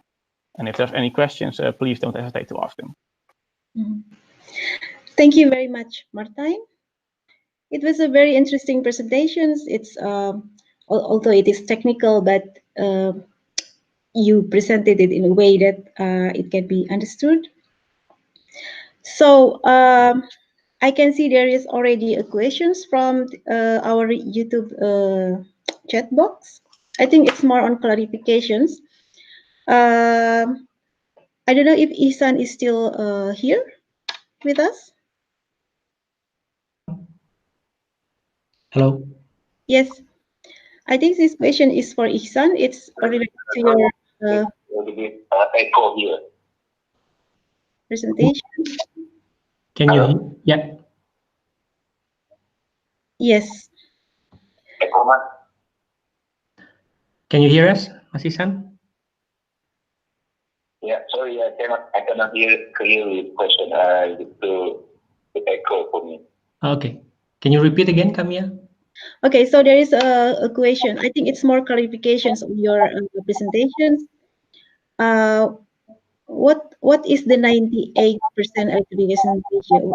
And if there's any questions, please don't hesitate to ask them. Mm-hmm. Thank you very much, Martijn. It was a very interesting presentation. It's although it is technical, but you presented it in a way that it can be understood. So I can see there is already a questions from our YouTube chat box. I think it's more on clarifications. I don't know if Ihsan is still here with us. Hello. Yes, I think this question is for Ihsan. It's related to your echo here. Presentation. Can you? Yeah. Yes. Echo, Mas? Can you hear us, Mas Ihsan? Yeah, sorry, I cannot hear clearly the question. The echo for me. Okay. Can you repeat again, Kamia? Okay, so there is a question. I think it's more clarifications on your presentations. What is the 98% electrification ratio?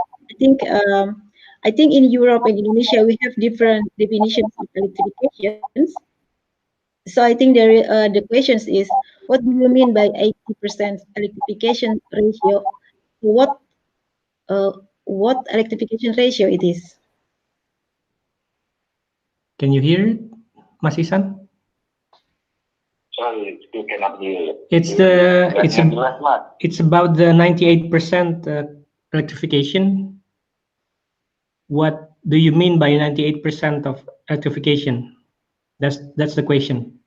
I think in Europe and Indonesia we have different definitions of electrifications. So I think the questions is, what do you mean by 80% electrification ratio? What electrification ratio it is? Can you hear it, Mas Ihsan? Sorry, still cannot hear. It's about the 98% electrification. What do you mean by 98% of electrification? That's the question.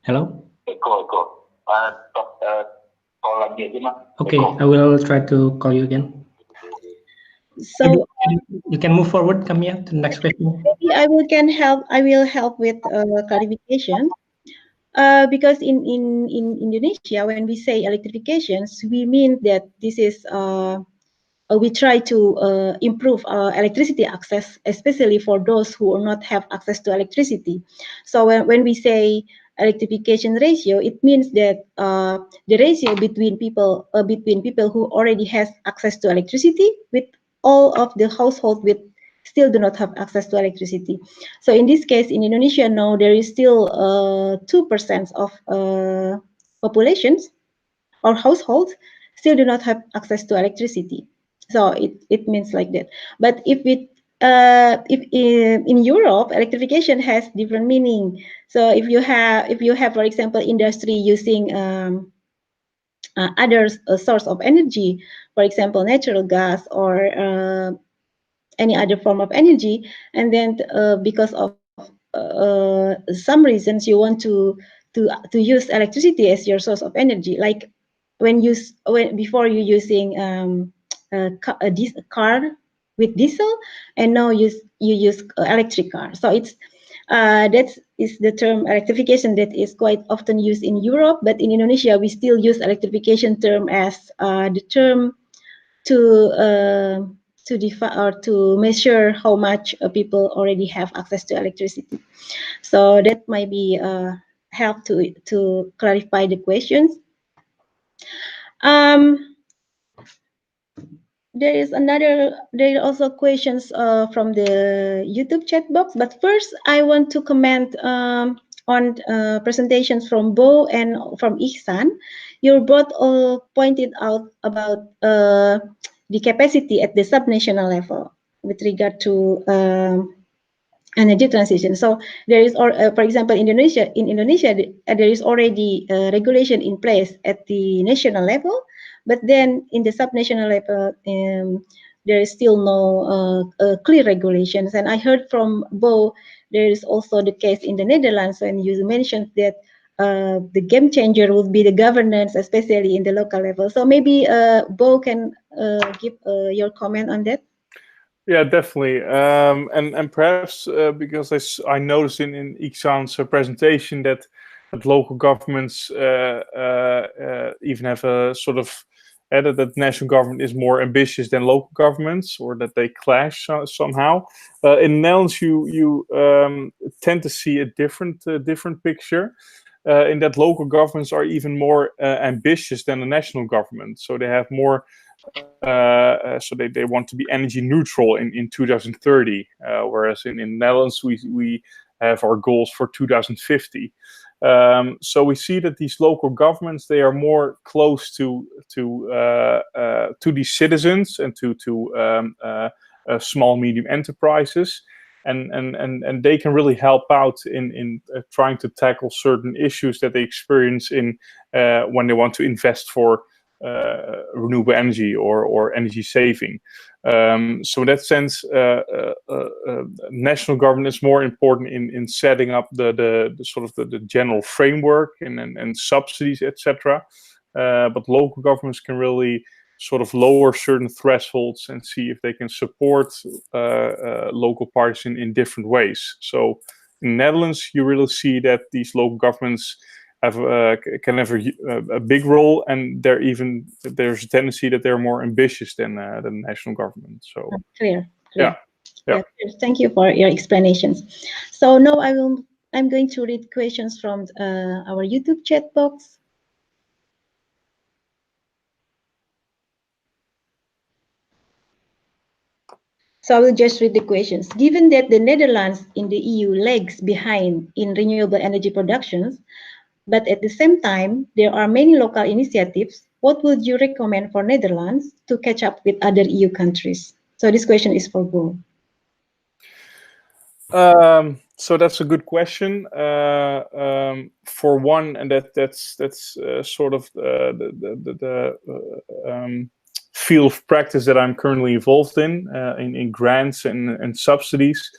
Hello? Go. Call lagi aja, Mas. Okay, I will try to call you again. So You can move forward, Kamia, to the next question. maybe I will help with clarification. Because in Indonesia, when we say electrifications, we mean that this is we try to improve electricity access, especially for those who do not have access to electricity. So when we say electrification ratio, it means that the ratio between people who already has access to electricity with all of the household with still do not have access to electricity. So in this case, in Indonesia now, there is still 2% of populations or households still do not have access to electricity. So it means like that. But if in Europe, electrification has different meaning. So if you have, for example, industry using other source of energy, for example, natural gas or any other form of energy, and then because of some reasons you want to use electricity as your source of energy, like before you using a car with diesel, and now you use electric car. So it's that is the term electrification that is quite often used in Europe, but in Indonesia we still use electrification term as the term to define or to measure how much people already have access to electricity. So that might be help to clarify the questions. There are also questions from the YouTube chat box, but first I want to comment on presentations from Bo and from Ihsan. You both pointed out about the capacity at the subnational level with regard to energy transition. So there is, for example, in Indonesia, there is already regulation in place at the national level, but then in the subnational level, there is still no clear regulations. And I heard from Bo, there is also the case in the Netherlands when you mentioned that the game changer would be the governance, especially in the local level. So maybe Bo can give your comment on that. Yeah, definitely. And perhaps because I noticed in Ihsan's presentation that local governments even have a sort of that national government is more ambitious than local governments, or that they clash somehow. In the Netherlands, you tend to see a different picture. In that local governments are even more ambitious than the national government. So they have more. So they want to be energy neutral in 2030, whereas in the Netherlands we have our goals for 2050. So we see that these local governments, they are more close to these citizens and to small medium enterprises, and they can really help out in trying to tackle certain issues that they experience in when they want to invest for renewable energy or energy saving. So in that sense, national government is more important in setting up the sort of the general framework and subsidies, etc. But local governments can really sort of lower certain thresholds and see if they can support local parties in different ways. So in the Netherlands, you really see that these local governments can have a big role, and there's a tendency that they're more ambitious than the national government. So clear. Yeah. Thank you for your explanations. So now I'm going to read questions from our YouTube chat box. So I will just read the questions. Given that the Netherlands in the EU lags behind in renewable energy productions, but at the same time, there are many local initiatives, what would you recommend for Netherlands to catch up with other EU countries? So this question is for Bo. So that's a good question. For one, and that's sort of field of practice that I'm currently involved in grants and subsidies,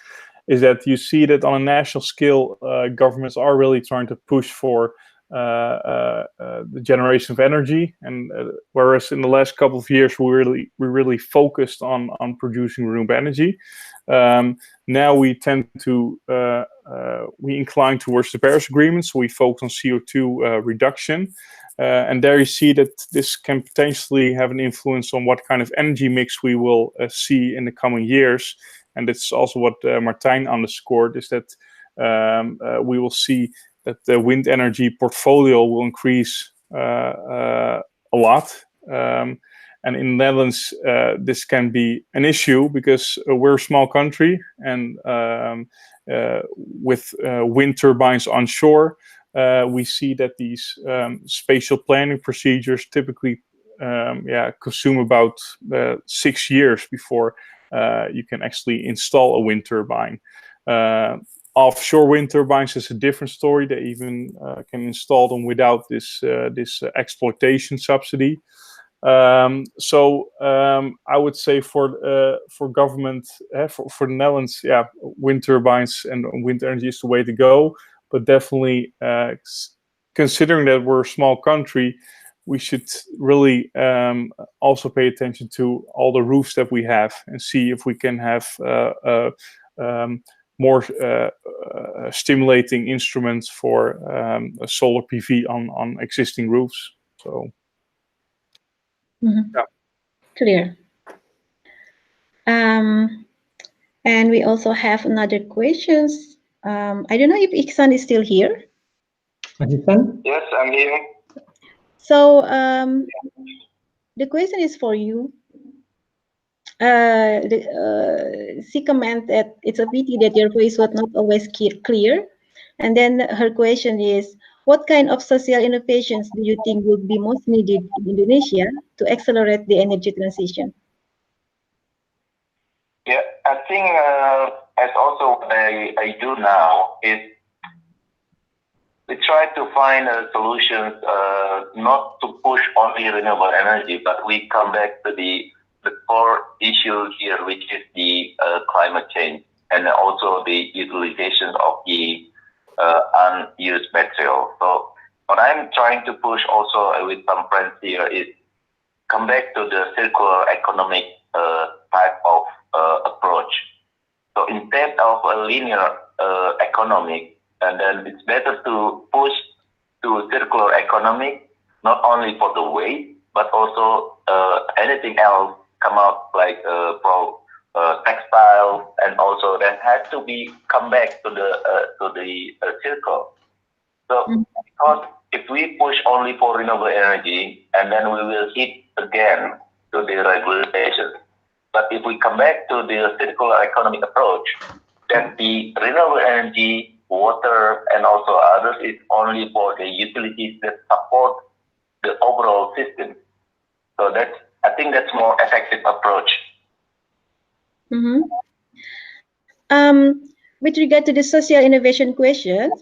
is that you see that on a national scale, governments are really trying to push for the generation of energy, and whereas in the last couple of years we really focused on producing renewable energy, now we tend to we incline towards the Paris Agreement, so we focus on CO2 reduction, and there you see that this can potentially have an influence on what kind of energy mix we will see in the coming years. And it's also what Martijn underscored, is that we will see that the wind energy portfolio will increase a lot. And in the Netherlands, this can be an issue because we're a small country, and with wind turbines onshore, we see that these spatial planning procedures typically consume about 6 years before you can actually install a wind turbine. Offshore wind turbines is a different story. They even can install them without this exploitation subsidy. So I would say for government, for the Netherlands, wind turbines and wind energy is the way to go. But definitely, considering that we're a small country, we should really also pay attention to all the roofs that we have and see if we can have more stimulating instruments for solar PV on existing roofs. So, Clear. And we also have another questions. I don't know if Iksan is still here. Iksan? Yes, I'm here. So the question is for you. She commented that it's a pity that your voice was not always clear. And then her question is, what kind of social innovations do you think would be most needed in Indonesia to accelerate the energy transition? Yeah, I think as also what I do now is we try to find solutions not to push only renewable energy, but we come back to the core issue here, which is the climate change and also the utilization of the unused material. So what I'm trying to push also with some friends here is come back to the circular economic type of approach. So instead of a linear economic, and then it's better to push to circular economic, not only for the waste, but also anything else come out like textile, and also that has to be come back to the circle. So because if we push only for renewable energy, and then we will hit again to the regulations. But if we come back to the circular economic approach, then the renewable energy, water, and also others is only for the utilities that support the overall system. So I think that's more effective approach. With regard to the social innovation question,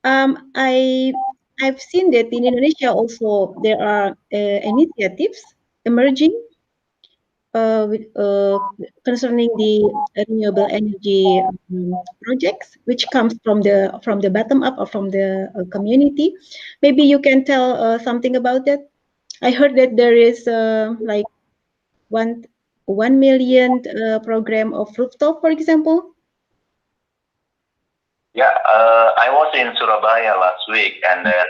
I've seen that in Indonesia also there are initiatives emerging concerning the renewable energy projects, which comes from the bottom up or from the community. Maybe you can tell something about that. I heard that there is like 1 million program of rooftop, for example. Yeah, I was in Surabaya last week, and then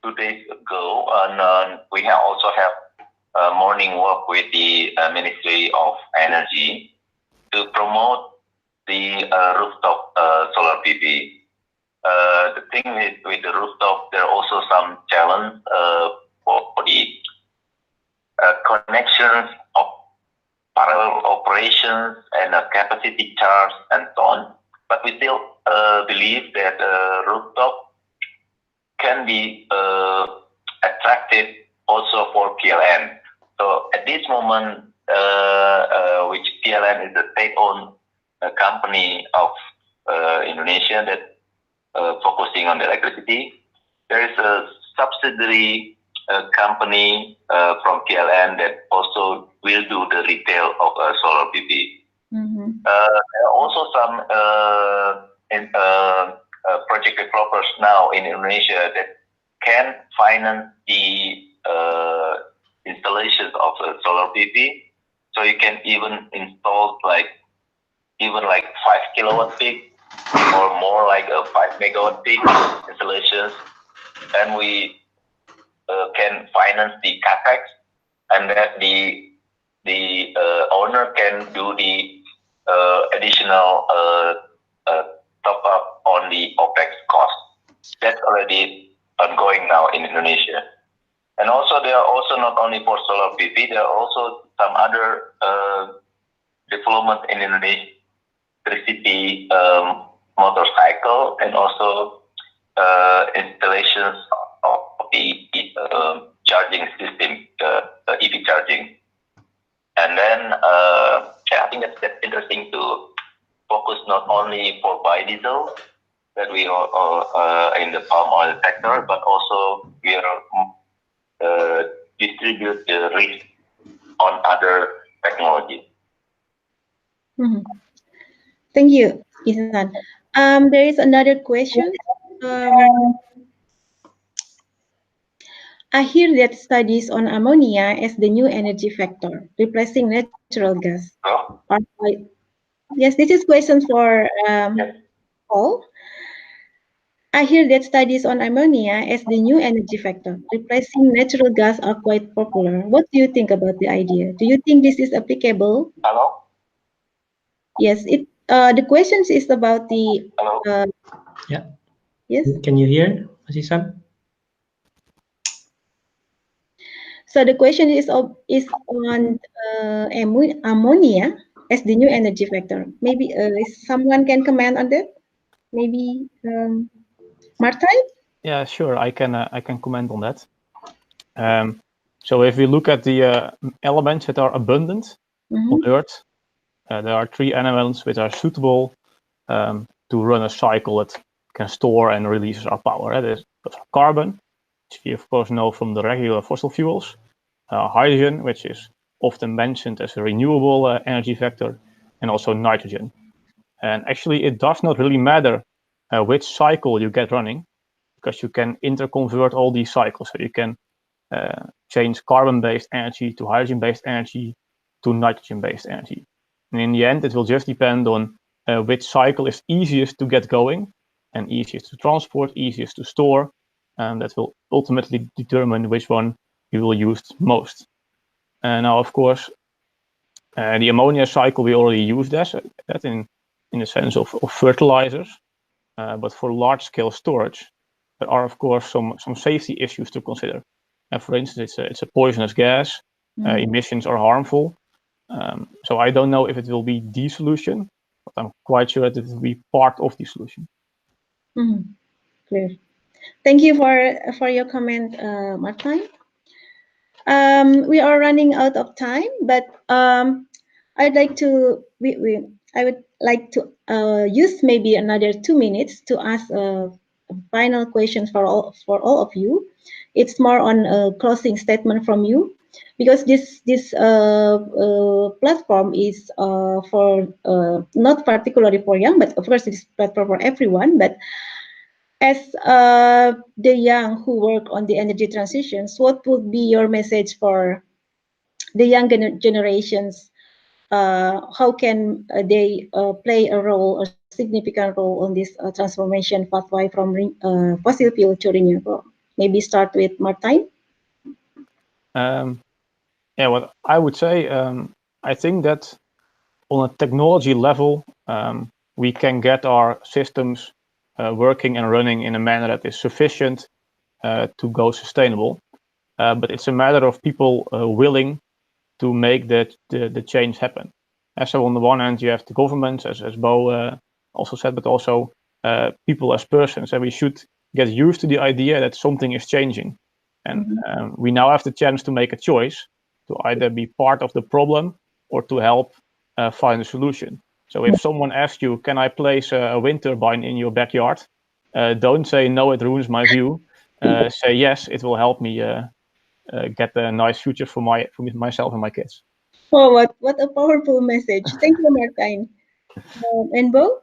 2 days ago, and we also have a morning walk with the Ministry of Energy to promote the rooftop solar PV. The thing with the rooftop, there are also some challenge for the connections of parallel operations and capacity charge and so on. But we still believe that rooftop can be attractive also for PLN. So at this moment, which PLN is a state-owned company of Indonesia that focusing on the electricity, there is a subsidiary a company from PLN that also will do the retail of solar PV. There are also some project developers now in Indonesia that can finance the installations of solar PV. So you can even install even 5 kilowatt peak or more, like a 5 megawatt peak installations, and we can finance the capex, and that the owner can do the additional top up on the OPEX cost. That's already ongoing now in Indonesia. And also, there are also not only for solar PV, there are also some other development in Indonesia, electricity motorcycle, and also installations of the charging system, EV charging. And then I think that's interesting to focus not only for biodiesel that we are in the palm oil sector, but also we are distribute the risk on other technologies. Thank you, Isan. There is another question. I hear that studies on ammonia as the new energy factor, replacing natural gas. Are quite... Yes, this is question for Paul. I hear that studies on ammonia as the new energy factor, replacing natural gas, are quite popular. What do you think about the idea? Do you think this is applicable? Hello? Yes, the question is about the... Yeah. Yes. Can you hear, Mas Isan? So the question is on ammonia as the new energy factor. Maybe someone can comment on that. Maybe Martijn? Yeah, sure. I can comment on that. So if we look at the elements that are abundant on Earth, there are 3 elements which are suitable to run a cycle that can store and release our power. There's carbon, which we of course know from the regular fossil fuels, hydrogen, which is often mentioned as a renewable energy factor, and also nitrogen. And actually, it does not really matter which cycle you get running, because you can interconvert all these cycles. So you can change carbon-based energy to hydrogen-based energy to nitrogen-based energy. And in the end, it will just depend on which cycle is easiest to get going and easiest to transport, easiest to store, and that will ultimately determine which one you will use most. And now, of course, the ammonia cycle we already used that in the sense of fertilizers, but for large-scale storage, there are of course some safety issues to consider. And for instance, it's a poisonous gas. Emissions are harmful. So I don't know if it will be the solution, but I'm quite sure that it will be part of the solution. Clear. Thank you for your comment, Martijn. We are running out of time, but I would like to use maybe another 2 minutes to ask final questions for all of you. It's more on a closing statement from you, because this platform is for not particularly for young, but of course it's platform for everyone. But as the young who work on the energy transitions, what would be your message for the young generations? How can they play a role, a significant role on this transformation pathway from fossil fuel to renewable? Maybe start with Martijn. Yeah, what I would say, I think that on a technology level, we can get our systems working and running in a manner that is sufficient to go sustainable. But it's a matter of people willing to make the change happen. And so on the one hand, you have the governments, as Bo also said, but also people as persons. And we should get used to the idea that something is changing. And we now have the chance to make a choice to either be part of the problem or to help find a solution. So if someone asks you, can I place a wind turbine in your backyard? Don't say, no, it ruins my view. Say, yes, it will help me get a nice future for myself and my kids. Oh, what a powerful message. Thank you, Martijn. And Bo?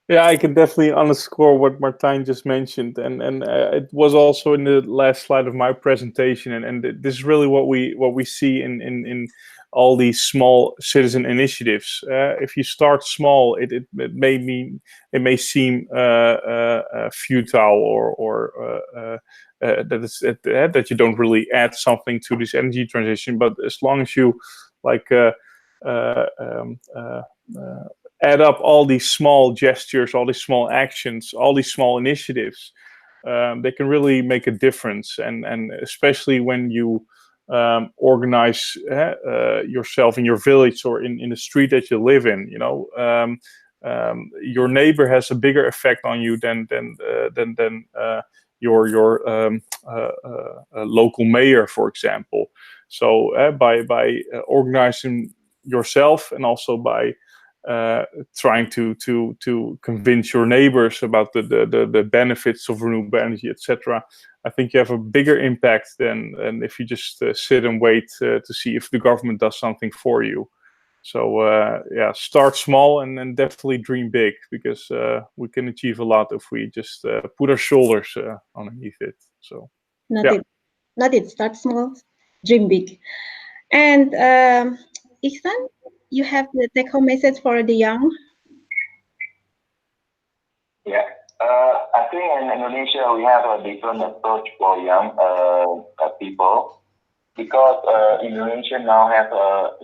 Yeah, I can definitely underscore what Martijn just mentioned, and it was also in the last slide of my presentation, and this is really what we see in all these small citizen initiatives. If you start small, it may seem futile or that you don't really add something to this energy transition. But as long as you add up all these small gestures, all these small actions, all these small initiatives, they can really make a difference. And especially when you organize yourself in your village or in the street that you live in, your neighbor has a bigger effect on you than your local mayor, for example. So by organizing yourself, and also by trying to convince your neighbors about the benefits of renewable energy, etc., I think you have a bigger impact than if you just sit and wait to see if the government does something for you. So yeah, start small and then definitely dream big, because we can achieve a lot if we just put our shoulders underneath it. So not it. Start small, dream big. And Ihsan, you have the take-home message for the young? Yeah, I think in Indonesia we have a different approach for young people, because Indonesia now have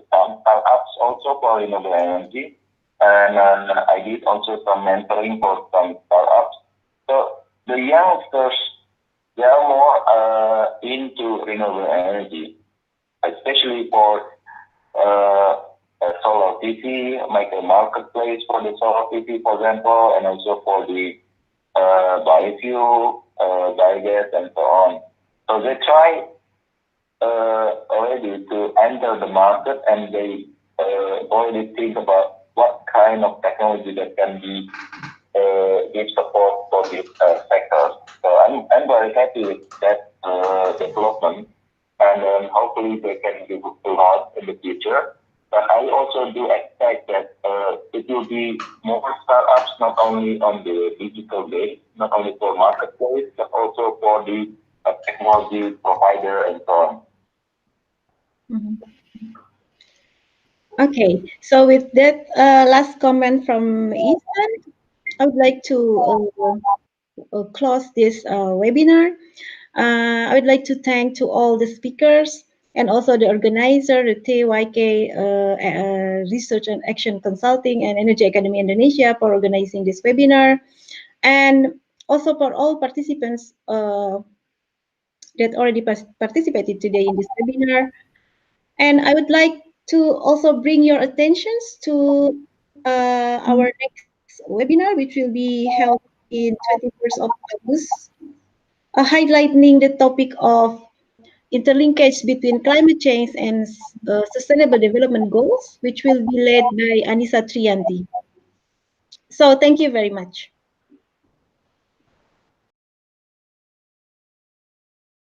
some startups also for renewable energy, and I did also some mentoring for some startups. So the youngsters, they are more into renewable energy, especially for solar PV, make a marketplace for the solar PV, for example, and also for the biofuel, biogas, and so on. So they try already to enter the market, and they already think about what kind of technology that can be give support for this sector. So I'm very happy with that development, and hopefully they can do a lot in the future. But I also do expect that it will be more startups, not only on the digital base, not only for marketplace, but also for the technology provider and so on. Mm-hmm. Okay, so with that last comment from Ihsan, I would like to close this webinar. I would like to thank to all the speakers and also the organizer, the TYK Research and Action Consulting and Energy Academy Indonesia, for organizing this webinar, and also for all participants that already participated today in this webinar. And I would like to also bring your attentions to our next webinar, which will be held in 21st of August, highlighting the topic of interlinkage between climate change and sustainable development goals, which will be led by Anissa Trianti. So thank you very much.